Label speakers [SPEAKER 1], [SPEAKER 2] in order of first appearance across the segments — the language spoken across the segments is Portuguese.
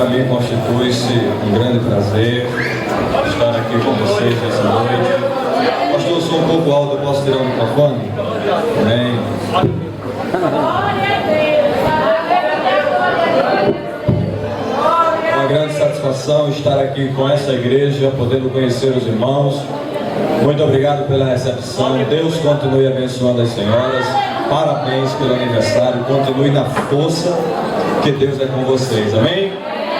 [SPEAKER 1] Para mim constitui-se um grande prazer estar aqui com vocês essa noite. Pastor, eu sou um pouco alto, eu posso tirar o microfone? Amém. Uma grande satisfação estar aqui com essa igreja, podendo conhecer os irmãos. Muito obrigado pela recepção. Deus continue abençoando as senhoras. Parabéns pelo aniversário. Continue na força, que Deus é com vocês. Amém?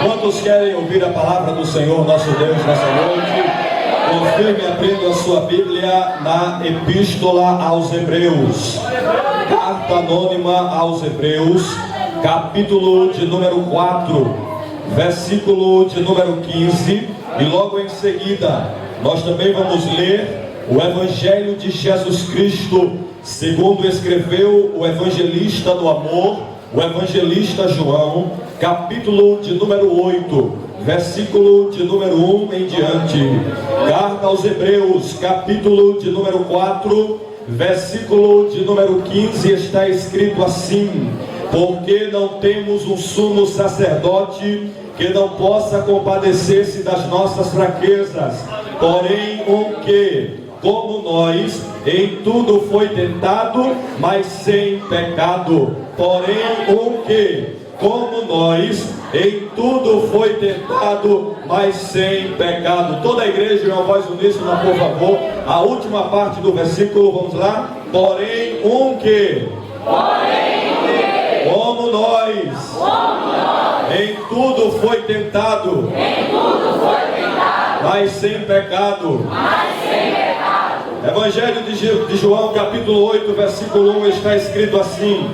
[SPEAKER 1] Quantos querem ouvir a palavra do Senhor, nosso Deus, nessa noite? Confirme abrindo a sua Bíblia na Epístola aos Hebreus. Carta anônima aos Hebreus, capítulo de número 4, versículo de número 15. E logo em seguida, nós também vamos ler o Evangelho de Jesus Cristo, segundo escreveu o evangelista do amor, o evangelista João, capítulo de número 8, versículo de número 1 em diante. Carta aos Hebreus, capítulo de número 4, versículo de número 15, está escrito assim: porque não temos um sumo sacerdote que não possa compadecer-se das nossas fraquezas, porém um que, como nós, em tudo foi tentado, mas sem pecado. Porém um que, como nós, em tudo foi tentado, mas sem pecado. Toda a igreja, em uma voz uníssona, por favor. A última parte do versículo, vamos lá. Porém um que, como nós, em tudo foi tentado, mas sem pecado. Evangelho de João, capítulo 8, versículo 1, está escrito assim: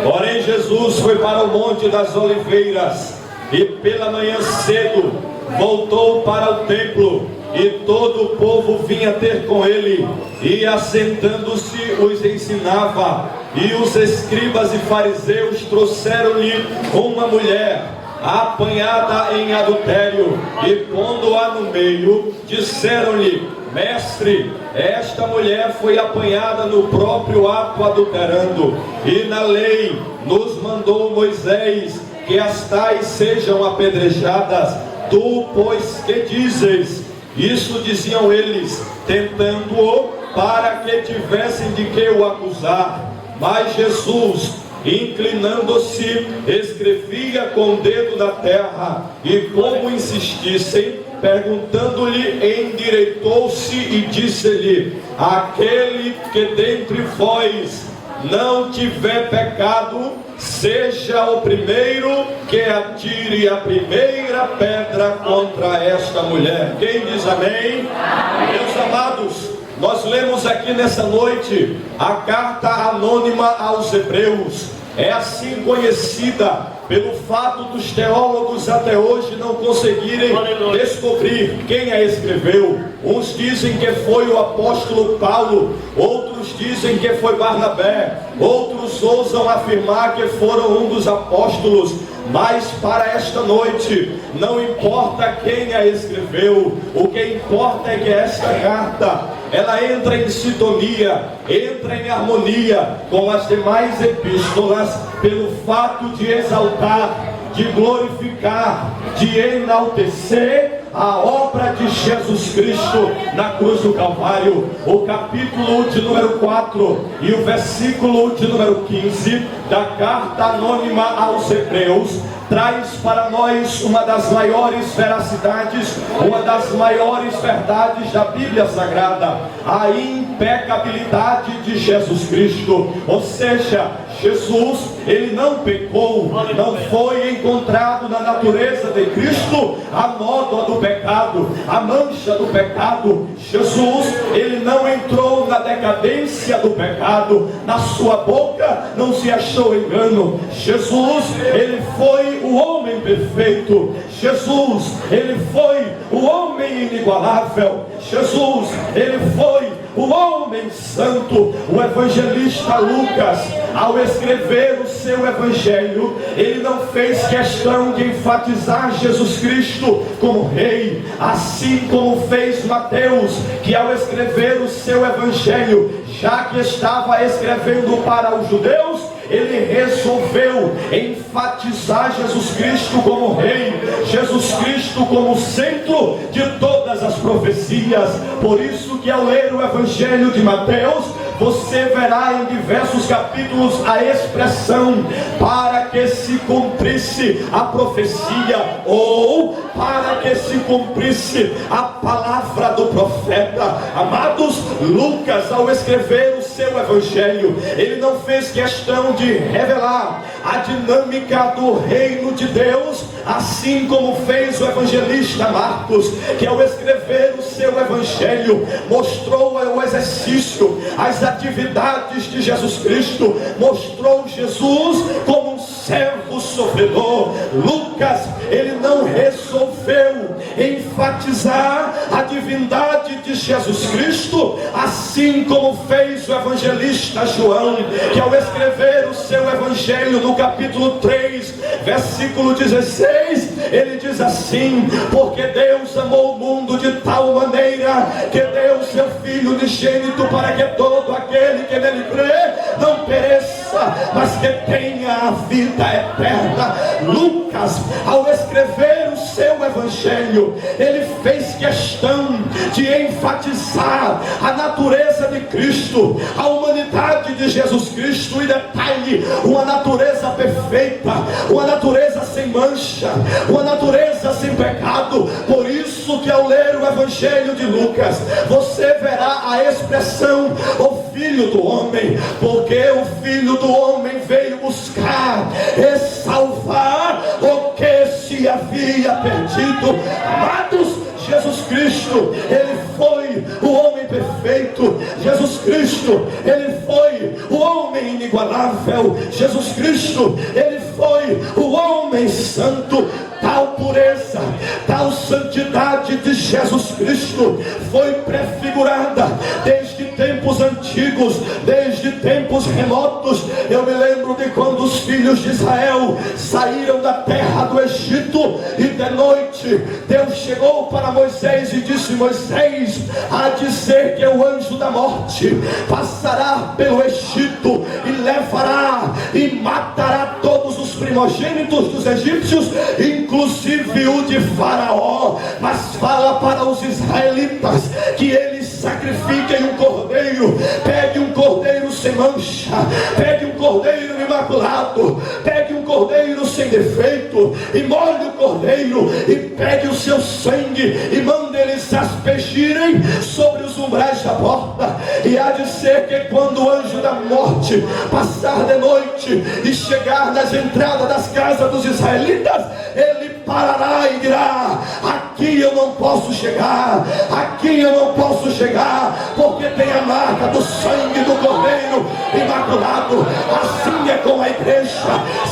[SPEAKER 1] porém Jesus foi para o Monte das Oliveiras, e pela manhã cedo voltou para o templo, e todo o povo vinha ter com ele, e assentando-se os ensinava. E os escribas e fariseus trouxeram-lhe uma mulher apanhada em adultério, e pondo-a no meio, disseram-lhe: mestre, esta mulher foi apanhada no próprio ato adulterando, e na lei nos mandou Moisés que as tais sejam apedrejadas. Tu, pois, que dizes? Isso diziam eles, tentando-o, para que tivessem de que o acusar. Mas Jesus, inclinando-se, escrevia com o dedo na terra, e como insistissem, perguntando-lhe, endireitou-se e disse-lhe: aquele que dentre vós não tiver pecado, seja o primeiro que atire a primeira pedra contra esta mulher. Quem diz amém? Amém. Meus amados, nós lemos aqui nessa noite a carta anônima aos Hebreus. É assim conhecida pelo fato dos teólogos até hoje não conseguirem descobrir quem a escreveu. Uns dizem que foi o apóstolo Paulo, outros dizem que foi Barnabé, outros ousam afirmar que foram um dos apóstolos. Mas para esta noite, não importa quem a escreveu, o que importa é que esta carta, ela entra em sintonia, entra em harmonia com as demais epístolas, pelo fato de exaltar, de glorificar, de enaltecer a obra de Jesus Cristo na cruz do Calvário. O capítulo de número 4 e o versículo de número 15 da carta anônima aos Hebreus traz para nós uma das maiores veracidades, uma das maiores verdades da Bíblia Sagrada: a impecabilidade de Jesus Cristo. Ou seja, Jesus, ele não pecou, não foi encontrado na natureza de Cristo a nódoa do pecado, a mancha do pecado. Jesus, ele não entrou na decadência do pecado, na sua boca não se achou engano. Jesus, ele foi o homem perfeito. Jesus, ele foi o homem inigualável. Jesus, ele foi o homem santo. O evangelista Lucas, ao escrever o seu evangelho, ele não fez questão de enfatizar Jesus Cristo como rei, assim como fez Mateus, que ao escrever o seu evangelho, já que estava escrevendo para os judeus, ele resolveu enfatizar Jesus Cristo como Rei, Jesus Cristo como centro de todas as profecias. Por isso que ao ler o Evangelho de Mateus, você verá em diversos capítulos a expressão para que se cumprisse a profecia, ou para que se cumprisse a palavra do profeta. Amados, Lucas, ao escrever o seu Evangelho, ele não fez questão de revelar a dinâmica do reino de Deus, assim como fez o evangelista Marcos, que ao escrever o seu Evangelho mostrou o exercício, as atividades de Jesus Cristo, mostrou Jesus como um servo sofredor. Lucas, ele não resolveu enfatizar a divindade de Jesus Cristo, assim como fez o evangelista João, que ao escrever o seu Evangelho no capítulo 3, versículo 16, ele diz assim: porque Deus amou o mundo de tal maneira que deu seu Filho unigênito, para que todo aquele que nele crê não pereça, mas que tenha a vida eterna. Lucas, ao escrever o seu Evangelho, ele fez questão de enfatizar a natureza de Cristo, a humanidade de Jesus Cristo, e detalhe, uma natureza perfeita, uma natureza sem mancha, uma natureza sem pecado. Por isso que ao ler o Evangelho de Lucas, você verá a expressão o Filho do Homem, porque o Filho do Homem veio buscar e salvar o que se havia perdido. Amados, Jesus Cristo, ele foi o homem perfeito. Jesus Cristo, ele foi o homem inigualável. Jesus Cristo, ele foi o homem santo. Tal pureza, tal santidade de Jesus Cristo foi prefigurada desde tempos antigos, desde tempos remotos. Eu me lembro de quando os filhos de Israel saíram da terra do Egito, e de noite Deus chegou para Moisés e disse: Moisés, há de ser que o anjo da morte passará pelo Egito e levará e matará todos os primogênitos dos egípcios, inclusive o de Faraó. Mas fala para os israelitas que eles sacrifiquem um cordeiro. Pegue um cordeiro sem mancha, pegue um cordeiro imaculado, pegue um cordeiro sem defeito, e molhe o cordeiro, e pegue o seu sangue, e mande eles aspergirem sobre os umbrais da porta. E há de ser que quando o anjo da morte passar de noite e chegar nas entradas das casas dos israelitas, ele parará e dirá: aqui eu não posso chegar, aqui eu não posso chegar, porque tem a marca do sangue do cordeiro imaculado. Assim é com a igreja.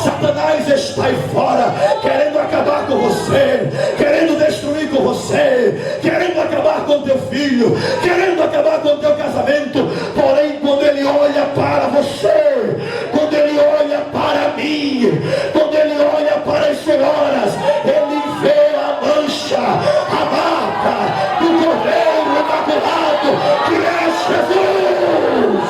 [SPEAKER 1] Satanás está aí fora, querendo acabar com você, querendo destruir com você, querendo acabar com teu filho, querendo acabar com teu casamento. Porém, quando ele olha para você, quando ele olha para mim, quando ele olha para as senhoras, ele vê a mancha, a marca do cordeiro imaculado, que é Jesus.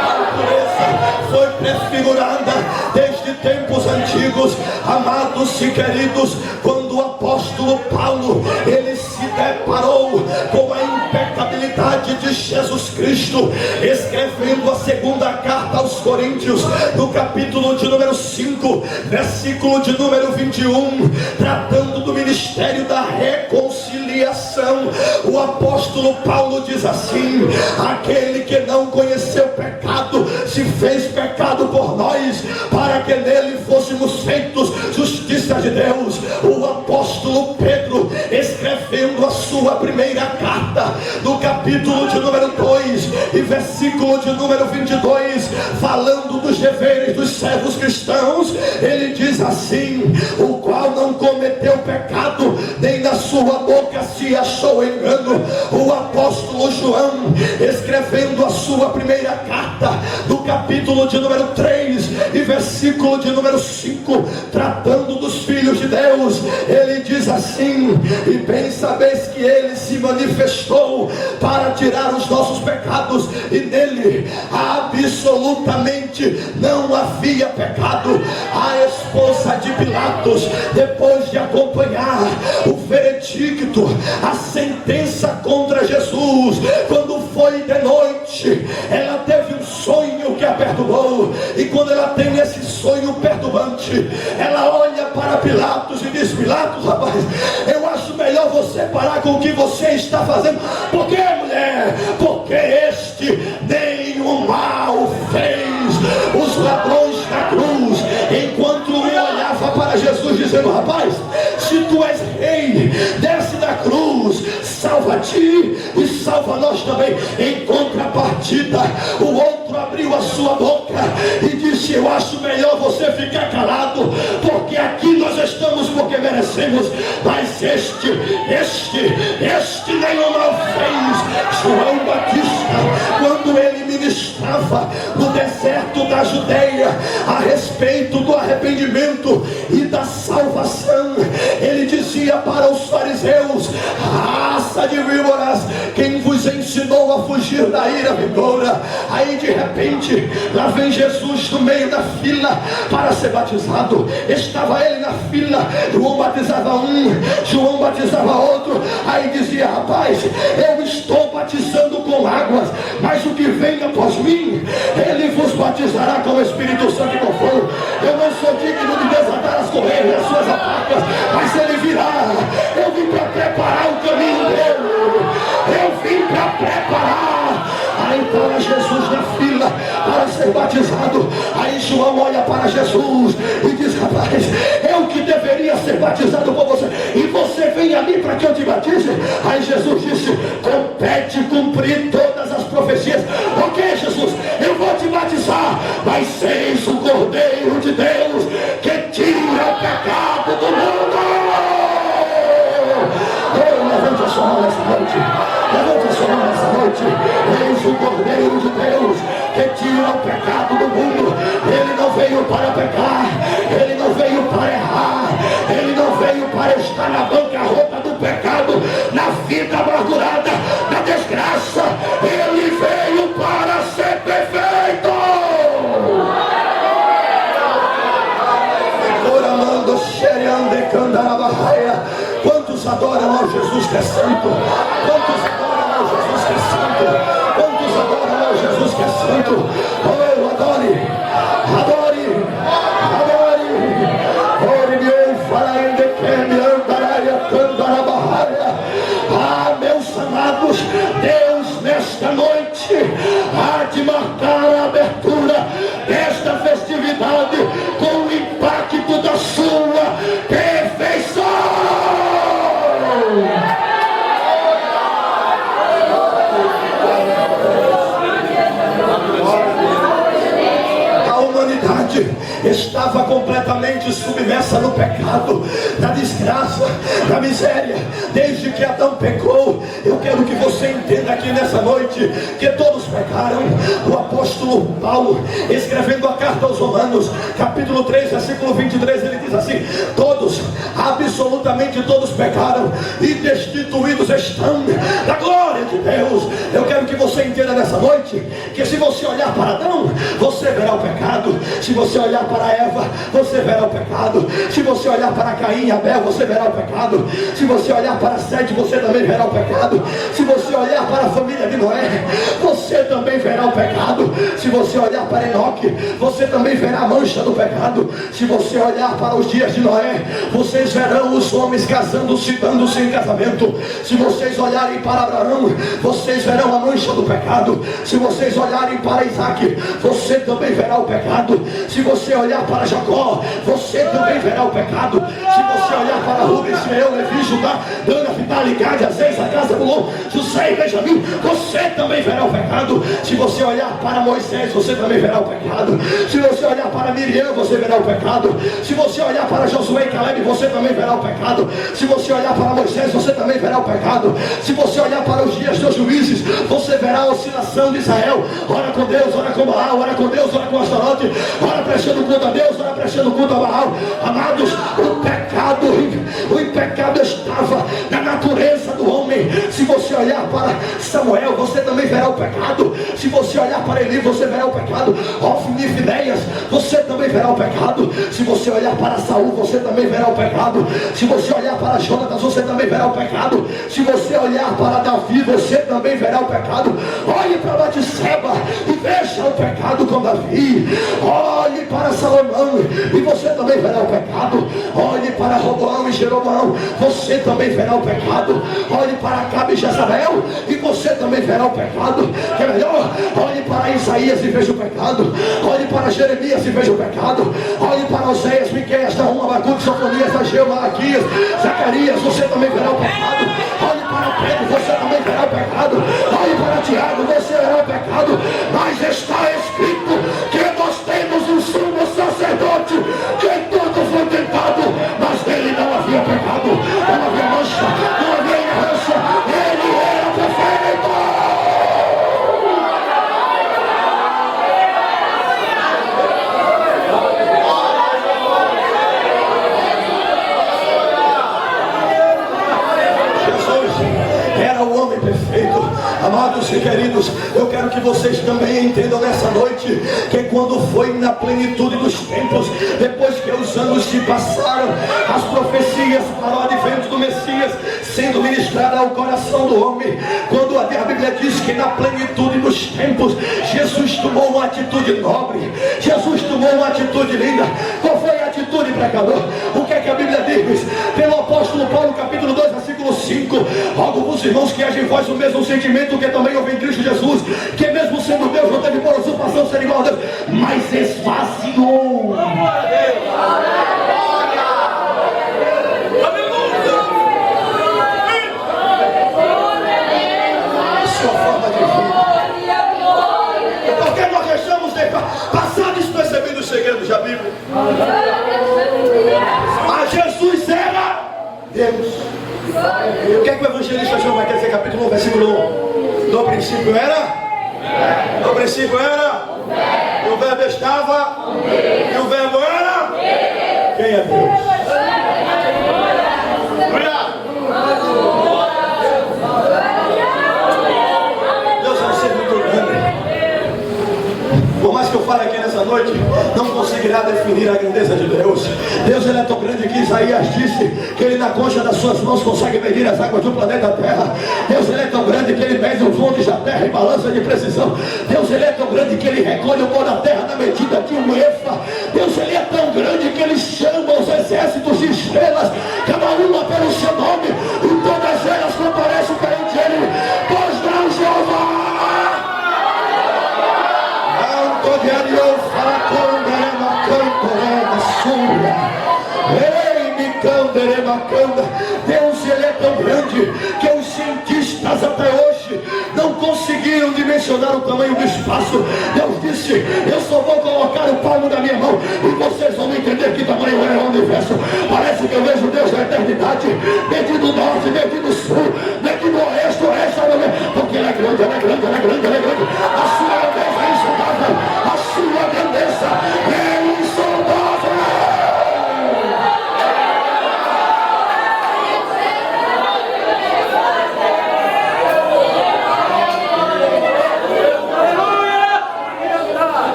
[SPEAKER 1] A pureza foi prefigurada desde tempos antigos. Amados e queridos, quando o apóstolo Paulo, ele se deparou com a impecabilidade de Jesus Cristo, escrevendo a segunda carta aos Coríntios, no capítulo de número 5, versículo de número 21, tratando do ministério da reconciliação, o apóstolo Paulo diz assim: aquele que não conheceu pecado se fez pecado por nós, para que nele fôssemos feitos justiça de Deus. O apóstolo Pedro, escrevendo a sua primeira carta, no capítulo de número 2 e versículo de número 22, falando dos deveres dos servos cristãos, ele diz assim: o qual não cometeu pecado, nem na sua boca se achou engano. O apóstolo João, escrevendo a sua primeira carta, no capítulo de número 3 e versículo de número 5, tratando dos filhos de Deus, ele diz
[SPEAKER 2] diz assim: e bem sabeis que ele se manifestou para tirar os nossos pecados, e nele absolutamente não havia pecado. A esposa de Pilatos, depois de acompanhar o veredicto, a sentença contra Jesus, quando foi de noite, ela teve um sonho que a perturbou, e quando ela tem esse sonho perturbante, ela olha para Pilatos e diz: Pilatos, rapaz, eu acho melhor você parar com o que você está fazendo. Por que, mulher? Porque este nenhum mal fez. Os ladrões da cruz, enquanto um olhava para Jesus dizendo: rapaz, se tu és rei, desce da cruz, salva ti e salva nós também. Em contrapartida, o outro abriu a sua boca e disse: eu acho melhor você ficar calado, porque aqui nós estamos porque merecemos, mas este nenhum mal fez. João Batista, quando ele ministrava no deserto da Judeia a respeito do arrependimento e da salvação, ele dizia para os fariseus: raça de víboras, quem vos ensinou a fugir da ira vindoura? Aí de repente, lá vem Jesus no meio da fila para ser batizado. Estava ele na fila, João batizava um, João batizava outro. Aí dizia: rapaz, eu estou batizando com águas, mas o que vem após mim, ele vos batizará com o Espírito Santo e com fogo. Eu não sou digno de desatar as correias das suas alpacas, mas ele virá. Eu vim para preparar o caminho dele, eu vim para preparar. Aí para Jesus na fila para ser batizado. Aí João olha para Jesus e diz: rapaz, eu que deveria ser batizado por você, e você vem a mim para que eu te batize? Aí Jesus disse: compete cumprir todas as profecias. Ok, Jesus, eu vou te batizar, mas eis o Cordeiro de Deus que tira o pecado do mundo. Levante a sua mão nessa noite, levante a sua mão nessa noite. Eis o Cordeiro de Deus que tira o pecado do mundo. Ele não veio para pecar, ele não veio para errar, ele não veio para estar na bancarrota do pecado, na vida amargurada, na desgraça. Ele veio para ser perfeito. Quantos adoram ao Jesus que é santo? Quantos adoram ao Jesus que é santo? Quantos adoram ao Jesus que é santo? Oh, adore, adore, adore. Ore-me, farei de que me andarai, candará barraia. Ah, meus amados, Deus nesta noite há de marcar a abertura desta festividade com o impacto da sua perfeição. A humanidade estava completamente submersa no pecado, na desgraça, na miséria, desde que Adão pecou. Eu quero que você entenda aqui nessa noite que todos pecaram. O apóstolo Paulo, escrevendo a carta aos Romanos, capítulo 3, versículo 23, ele diz assim: todos, absolutamente todos pecaram e destituídos estão da glória de Deus. Eu quero que você entenda nessa noite que se você olhar para Adão, você verá o pecado. Se você olhar para Eva, você verá o pecado. Se você olhar para Caim e Abel, você verá o pecado. Se você olhar para Sete, você também verá o pecado. Se você olhar para a família de Noé, você também verá o pecado. Se você olhar para Enoque, você também verá a mancha do pecado. Se você olhar para os dias de Noé, vocês verão os homens casando-se, dando-se em casamento. Se vocês olharem para Abraão, vocês verão a mancha do pecado. Se vocês olharem para Isaac, você também verá o pecado. Se você olhar para Jacó, você também verá o pecado. Se você olhar para Rubens, Simeão, Levi, Judá, Dan, Naphtali, Gad, Azer, Zacá, Zebulon, José e Benjamim, você também verá o pecado. Se você olhar para Moisés, Moisés, você também verá o pecado. Se você olhar para Miriam, você verá o pecado. Se você olhar para Josué e Caleb, você também verá o pecado. Se você olhar para Moisés, você também verá o pecado. Se você olhar para os dias dos juízes, você verá a oscilação de Israel. Ora com Deus, ora com Baal, ora com Deus, ora com Astarote, ora prestando culto a Deus, ora prestando culto a Baal. Amados, o pecado estava na natureza do homem. Se você olhar para Samuel, você também verá o pecado. Se você olhar para Eli, você verá o pecado. Ofni e Finéias, você também verá o pecado. Se você olhar para Saul, você também verá o pecado. Se você olhar para Jonatas, você também verá o pecado. Se você olhar para Davi, você também verá o pecado. Olhe para Batseba e veja o pecado com Davi. Olhe para Salomão e você também verá o pecado. Olhe para Roboão e Jeroboão, você também verá o pecado. Olhe para Acabe e Jezabel e você também verá o pecado. Que é melhor? Olhe para Isaías e veja o pecado. Olhe para Jeremias e veja o pecado. Olhe para Oséias, Miqueias, Nahum, Abacuque, Sofonias, Ageu, Malaquias, Zacarias, você também verá o pecado. Olhe para Pedro, você também verá o pecado. Olhe para Tiago, você verá o pecado. Mas está escrito que nós temos um sumo sacerdote que em tudo foi tentado, mas nele não havia pecado, não havia mancha, não havia errança, ele era perfeito. Era o homem perfeito. Amados e queridos, eu quero que vocês também entendam nessa noite que quando foi na plenitude dos tempos, depois que os anos se passaram, as profecias para o advento do Messias sendo ministrada ao coração do homem, quando a Bíblia diz que na plenitude dos tempos Jesus tomou uma atitude nobre, Jesus tomou uma atitude linda. Qual foi a atitude, pregador? O que é que a Bíblia diz? Pelo apóstolo Paulo, capítulo 2, versículo 5: rogo-vos, irmãos, que haja em vós o mesmo sentimento que também houve em Cristo Jesus, que mesmo sendo Deus não teve por usurpação ser igual a Deus, mas esvaziou. Sua forma de vida. Porque nós deixamos passar despercebido os segredos da Bíblia. Mas Jesus era Deus. O que é que o evangelista João vai dizer, capítulo 1, versículo 1? No princípio era? No princípio era? E o verbo estava? E o verbo era? Quem é Deus? Deus é um ser muito grande. Por mais que eu fale aqui nessa noite, não conseguirá definir a grandeza de Deus. Deus, ele é tão grande que Isaías disse que ele na concha das suas mãos consegue medir as águas do planeta Terra. Deus, ele é tão grande que ele mede os montes da terra em balança de precisão. Deus, ele é tão grande que ele recolhe o pó da terra na medida de um efa. Deus, ele é tão grande que ele chama os exércitos de estrelas, cada uma pelo seu nome, e todas elas comparecem perante ele. Pois não, Jeová! Deus, ele é tão grande que os cientistas até hoje não conseguiram dimensionar o tamanho do espaço. Deus disse: eu só vou colocar o palmo da minha mão e vocês vão entender que tamanho é o universo. Parece que eu vejo Deus na eternidade, medindo o norte, medindo o sul, medindo o oeste, porque ele é grande, ele é grande, ele é grande, ele é grande. A sua grandeza é insondável, a sua grandeza é insondável.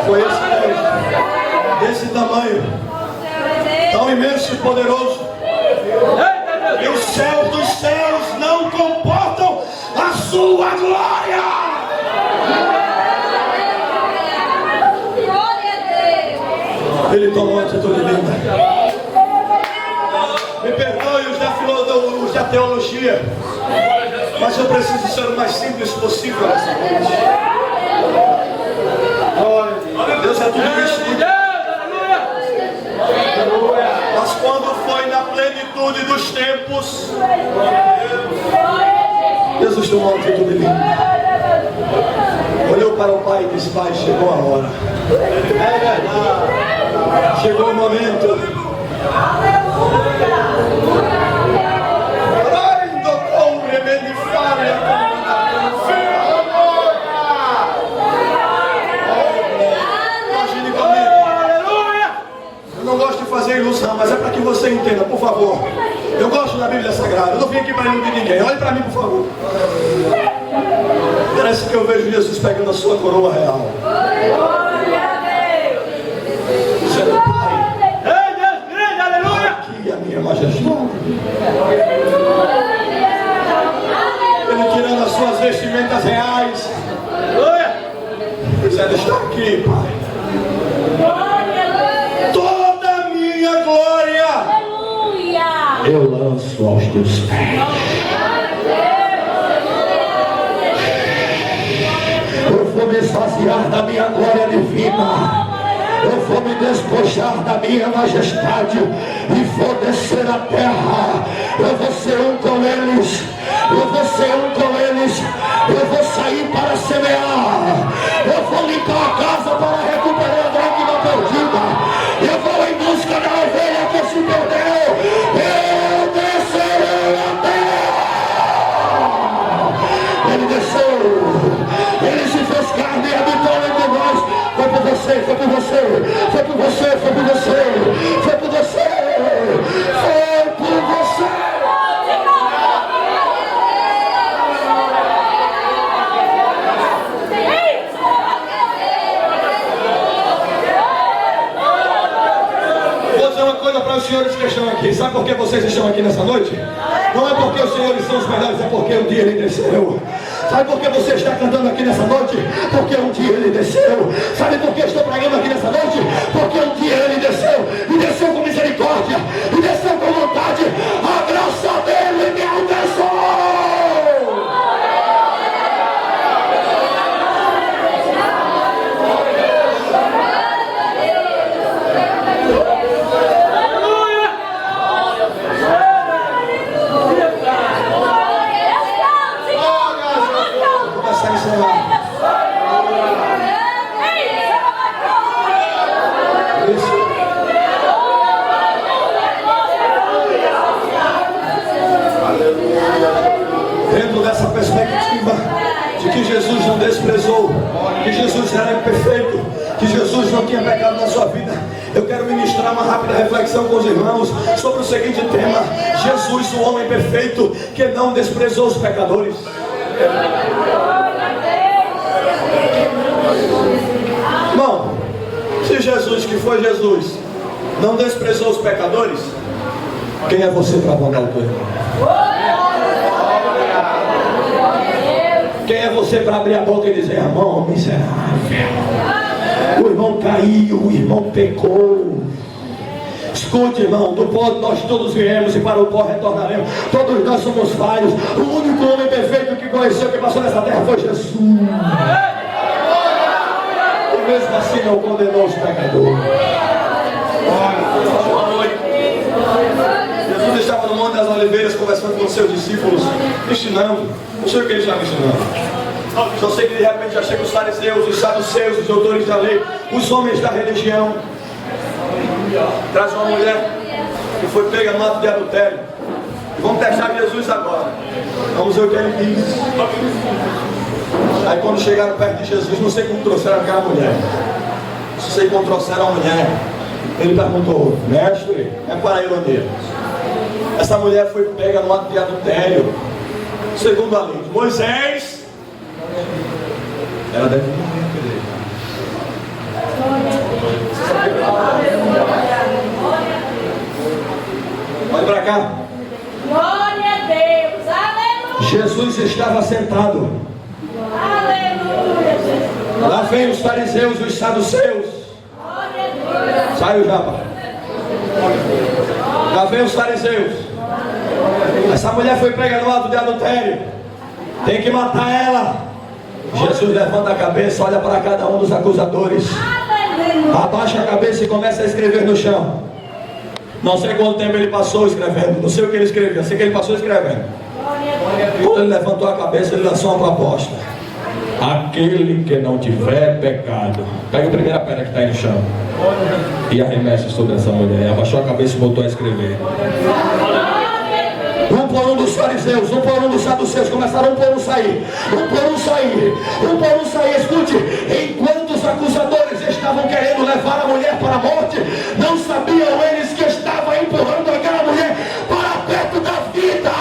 [SPEAKER 2] Foi esse Deus, desse tamanho, tão imenso e poderoso, e os céus dos céus não comportam a sua glória. Ele tomou uma atitude linda. Me perdoe os da teologia, mas eu preciso ser o mais simples possível nessa noite. Deus é tudo isso. Mas quando foi na plenitude
[SPEAKER 1] plenitude dos tempos. Jesus tomou uma atitude linda. Olhou para o Pai e disse: Pai, chegou a hora. Chegou o momento. Eu não gosto de fazer ilusão, mas é para que você entenda, por favor. Eu gosto da Bíblia Sagrada. Eu não vim aqui para iludir ninguém. Olhe para mim, por favor. Parece que eu vejo Jesus pegando a sua coroa real. Dizendo: Pai, aqui a minha majestade. Ele tirando as suas vestimentas reais. Dizendo: está aqui, Pai. Toda a minha glória eu lanço aos teus pés. Eu vou me esvaziar da minha glória divina. Eu vou me despojar da minha majestade e vou descer a terra. Eu vou ser um com eles. Eu vou ser um com eles. Eu vou sair para semear. Eu vou limpar a casa para recuperar a dracma perdida. Eu vou em busca da ovelha que se perdeu. Eu descerei a terra. Ele desceu. Ele se fez carne e habitou entre nós. Foi por você, foi por você, foi por você, foi por você, foi por você, foi por você. Vou dizer uma coisa para os senhores que estão aqui. Sabe por que vocês estão aqui nessa noite? Não é porque os senhores são os melhores, é porque um dia ele desceu. Sabe por que você está cantando aqui nessa noite? Porque um dia ele desceu. Sabe por que eu estou pregando aqui nessa noite? Porque um dia ele desceu. E desceu com misericórdia. E desceu com vontade. A graça dele me alcançou. Dentro dessa perspectiva de que Jesus não desprezou, que Jesus era perfeito, que Jesus não tinha pecado na sua vida, eu quero ministrar uma rápida reflexão com os irmãos sobre o seguinte tema: Jesus, o homem perfeito, que não desprezou os pecadores. Irmão, se Jesus, que foi Jesus, não desprezou os pecadores, quem é você para apontar o teu irmão? Quem é você para abrir a boca e dizer: irmão miserável, o irmão caiu, o irmão pecou? Escute, irmão, do pó nós todos viemos e para o pó retornaremos. Todos nós somos falhos. O único homem perfeito que conheceu, que passou nessa terra, foi Jesus. E mesmo assim não condenou os pecadores. Jesus estava no Monte das Oliveiras conversando com os seus discípulos, ensinando. Não sei o que ele estava ensinando. Só sei que de repente já chegam os fariseus, os saduceus, os doutores da lei, os homens da religião. Traz uma mulher que foi pega no ato de adultério. E vamos testar Jesus agora. Vamos ver o que ele diz. Aí quando chegaram perto de Jesus, não sei como trouxeram aquela mulher. Não sei como trouxeram a mulher. Ele perguntou: mestre, é para a ironia. Essa mulher foi pega no ato de adultério. Segundo a lei de Moisés, ela deve morrer. Olha para cá.
[SPEAKER 3] Glória a Deus, aleluia.
[SPEAKER 1] Jesus estava sentado.
[SPEAKER 3] Aleluia, Jesus.
[SPEAKER 1] Lá vem os fariseus e os saduceus.
[SPEAKER 3] Glória a Deus.
[SPEAKER 1] Sai o japa. Lá vem os fariseus. Essa mulher foi pega no ato de adultério. Tem que matar ela. Jesus levanta a cabeça, olha para cada um dos acusadores.
[SPEAKER 3] Aleluia.
[SPEAKER 1] Abaixa a cabeça e começa a escrever no chão. Não sei quanto tempo ele passou escrevendo, não sei o que ele escrevia, sei que ele passou escrevendo. Quando ele levantou a cabeça, ele lançou uma proposta: aquele que não tiver pecado, pega a primeira pedra que está aí no chão e arremessa sobre essa mulher. Abaixou a cabeça e voltou a escrever. Um por um dos fariseus, um por um dos saduceus começaram um por um sair, um por um sair, um por um sair. Escute, enquanto os acusadores estavam querendo levar a mulher para a morte, não sabiam eles que estava empurrando aquela mulher para perto da vida.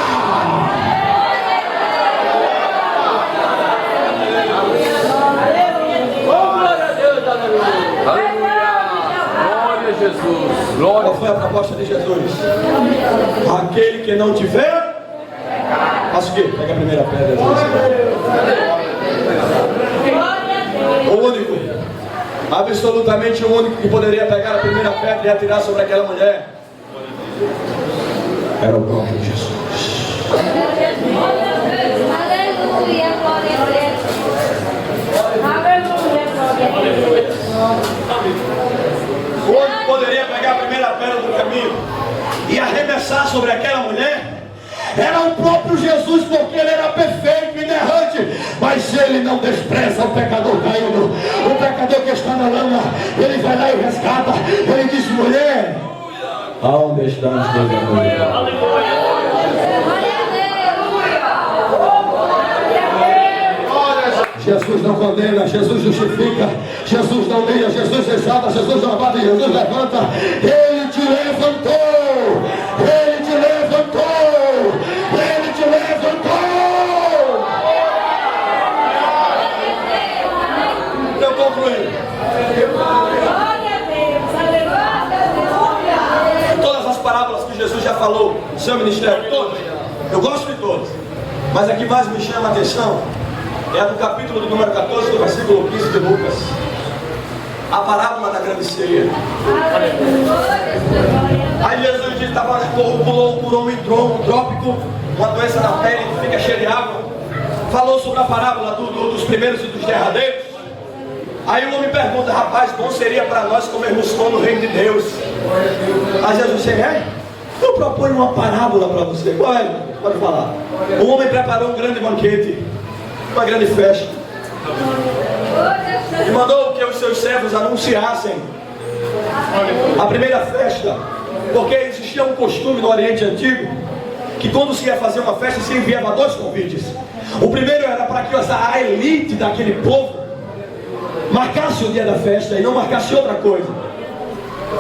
[SPEAKER 4] Jesus. Glória.
[SPEAKER 1] Qual foi a proposta de Jesus? Aquele que não tiver, faça o quê? Pega a primeira pedra. O único, absolutamente o único que poderia pegar a primeira pedra e atirar sobre aquela mulher era o próprio Jesus.
[SPEAKER 3] Aleluia, glória a Deus. Aleluia, glória a Deus.
[SPEAKER 1] O outro que poderia pegar a primeira pedra do caminho e arremessar sobre aquela mulher era o próprio Jesus, porque ele era perfeito, inerrante, mas ele não despreza o pecador caído, o pecador que está na lama. Ele vai lá e resgata. Ele diz: mulher, aonde estás, teus amores? Jesus não condena, Jesus justifica, Jesus não humilha, Jesus exalta, Jesus não abate, Jesus levanta. Ele te levantou, Ele te levantou, Ele te levantou. Eu concluí. Todas as parábolas que Jesus já falou no seu ministério, todas, eu gosto de todas, mas a que mais me chama a atenção é a do capítulo do número 14, do versículo 15 de Lucas. A parábola da grande ceia. Aí Jesus disse: pulou por um hidrôpico, uma doença na pele que fica cheia de água. Falou sobre a parábola dos primeiros e dos derradeiros. Aí o homem pergunta: rapaz, bom seria para nós comermos pão no reino de Deus. Aí Jesus disse: eu proponho uma parábola para você. Qual é? Pode falar. O homem preparou um grande banquete, uma grande festa, e mandou que os seus servos anunciassem a primeira festa, porque existia um costume no Oriente Antigo que quando se ia fazer uma festa se enviava 2 convites. O primeiro era para que a elite daquele povo marcasse o dia da festa e não marcasse outra coisa.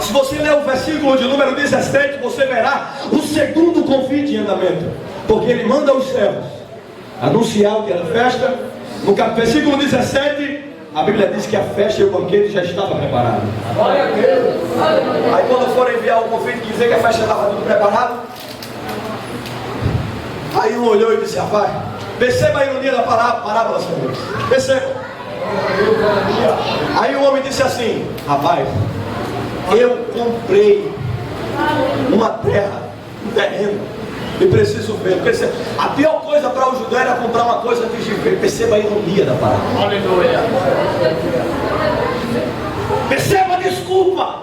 [SPEAKER 1] Se você ler o versículo de número 17, você verá o segundo convite em andamento, porque ele manda os servos anunciar o dia da festa. No versículo 17, a Bíblia diz que a festa e o banquete já estava preparado. Aí quando for enviar o convite dizer que a festa estava tudo preparado, aí um olhou e disse: rapaz, perceba a ironia da parábola, senhores, perceba. Aí o homem disse assim: rapaz, eu comprei uma terra, um terreno, e preciso ver. Perceba. A pior coisa para o judeu era comprar uma coisa antes de ver. Perceba a ironia da palavra. Aleluia. Perceba a desculpa.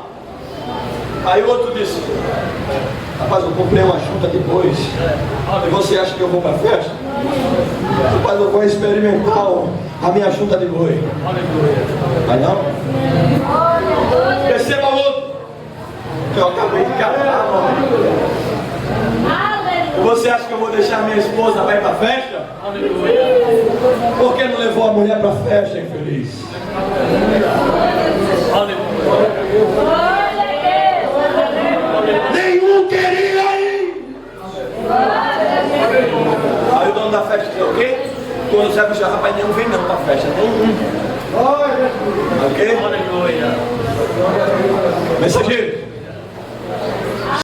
[SPEAKER 1] Aí o outro disse: rapaz, eu comprei uma junta de bois, e você acha que eu vou para a festa? Rapaz, eu vou experimentar a minha junta de boi. Vai não? Perceba o outro: eu acabei de casar, você acha que eu vou deixar minha esposa para ir para a festa? Por que não levou a mulher para a festa, infeliz? Nenhum queria ir. Aí o dono da festa disse: ok? Quando você vai, rapaz, nenhum vem não para a festa. Nenhum. Ok? Mensageiro,